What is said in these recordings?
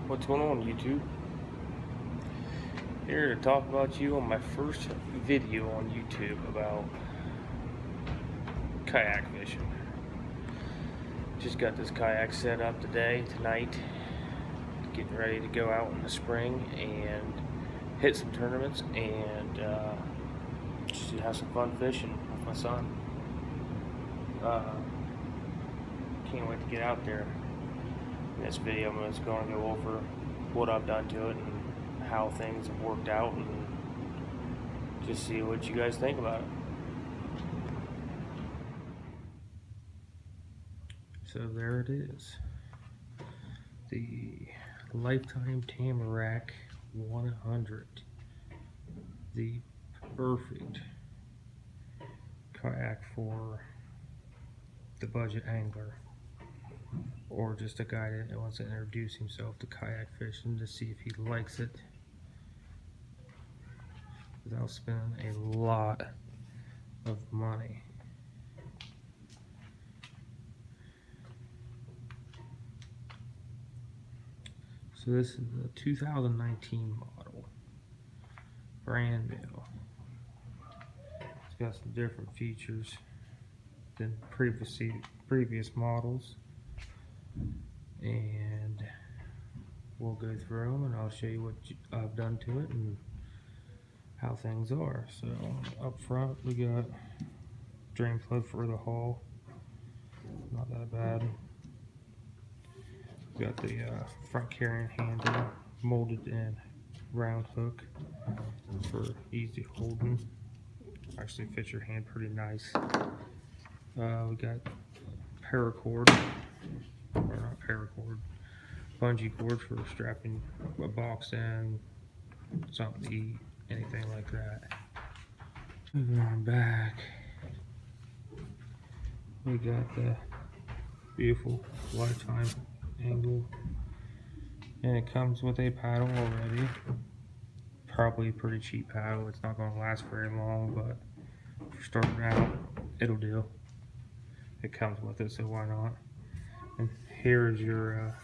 What's going on, YouTube? Here to talk about you on my first video on YouTube about kayak fishing. Just got this kayak set up tonight, getting ready to go out in the spring and hit some tournaments and just have some fun fishing with my son. Can't wait to get out there. In this video, I'm just going to go over what I've done to it and how things have worked out, and just see what you guys think about it. So there it is, the Lifetime Tamarack 100, the perfect kayak for the budget angler, or just a guy that wants to introduce himself to kayak fishing to see if he likes it without spending a lot of money. So this is the 2019 model, brand new. It's got some different features than previous models, and we'll go through them and I'll show you what I've done to it and how things are. So up front we got drain plug for the hull, not that bad. We got the front carrying handle, molded in round hook for easy holding. Actually fits your hand pretty nice. We got paracord, or not paracord, bungee cord for strapping a box in, something to eat, anything like that. Moving on back, we got the beautiful Lifetime angle, and it comes with a paddle already. Probably a pretty cheap paddle. It's not going to last very long, but for starting out, it'll do. It comes with it, so why not? And here is your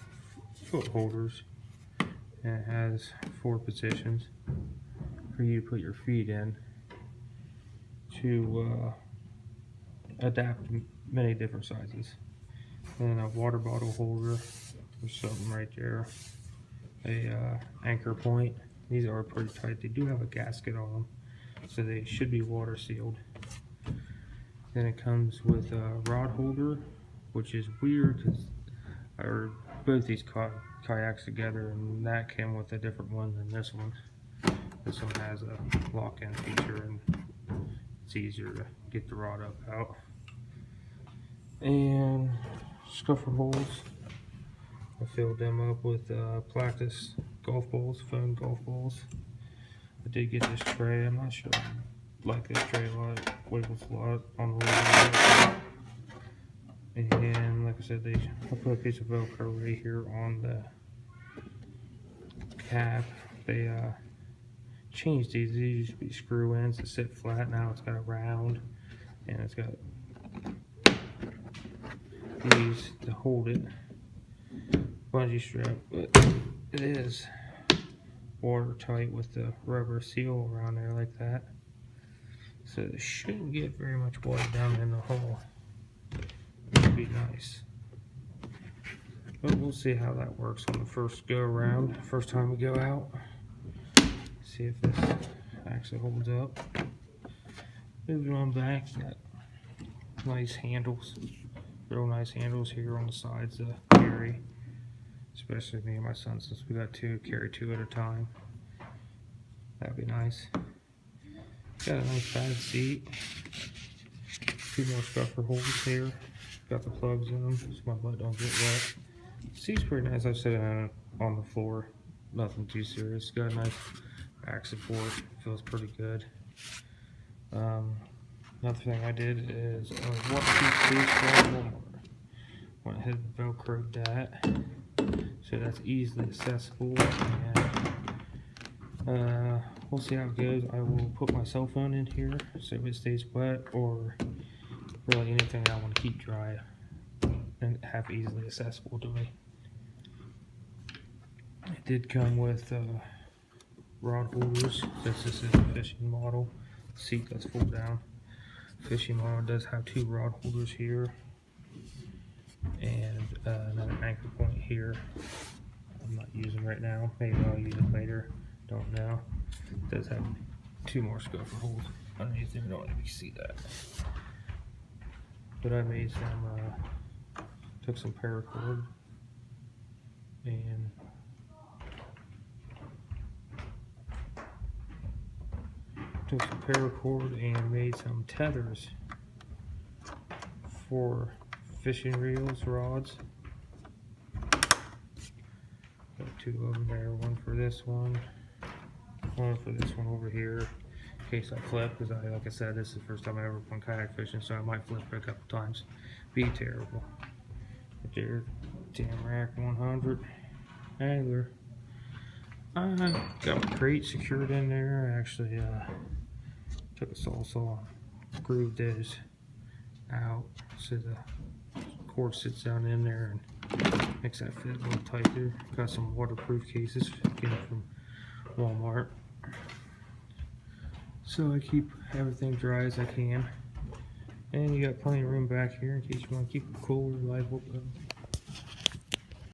foot holders, and it has 4 positions for you to put your feet in to adapt to many different sizes. And a water bottle holder, there's something right there, a anchor point. These are pretty tight. They do have a gasket on them, so they should be water sealed. Then it comes with a rod holder, which is weird because I heard both these kayaks together, and that came with a different one than this one. This one has a lock-in feature, and it's easier to get the rod up out. And scuffer holes, I filled them up with practice golf balls, foam golf balls. I did get this tray. I'm not sure I like this tray a lot. It wiggles a lot on the road. And like I said, I put a piece of Velcro right here on the cap. They changed these. These used to be screw ins that sit flat. Now it's got a round, and it's got these to hold it. Bungee strap, but it is watertight with the rubber seal around there like that, so it shouldn't get very much water down in the hole. It would be nice, but we'll see how that works on the first go around, first time we go out. See if this actually holds up. Moving on back, got nice handles, real nice handles here on the sides to carry. Especially me and my son, since we got 2, carry 2 at a time. That'd be nice. Got a nice padded seat. 2 more scuffer holes here. Got the plugs in them so my butt don't get wet. Seat's pretty nice. I sit on the floor. Nothing too serious. Got a nice back support. Feels pretty good. Another thing I did is one piece space for one more. Went ahead and velcroed that, so that's easily accessible, and we'll see how it goes. I will put my cell phone in here so it stays wet, or really anything I want to keep dry and have easily accessible to me. It did come with rod holders. This is a fishing model. Seat does fold down. Fishing model does have 2 rod holders here and another anchor point here. I'm not using right now. Maybe I'll use it later. Don't know. It does have 2 more scupper holes underneath there. Don't let me see that. But I made some. Took some paracord and made some tethers for fishing reels, rods. Got 2 of them there, one for this one over here, in case I flip, because like I said, this is the first time I ever went kayak fishing, so I might flip it a couple times. Be terrible. But there's Tamarack 100 angler. I got my crate secured in there. I actually took a saw, grooved this out so the cord sits down in there and makes that fit a little tighter. Got some waterproof cases, getting from Walmart, so I keep everything dry as I can. And you got plenty of room back here in case you want to keep it cool or reliable.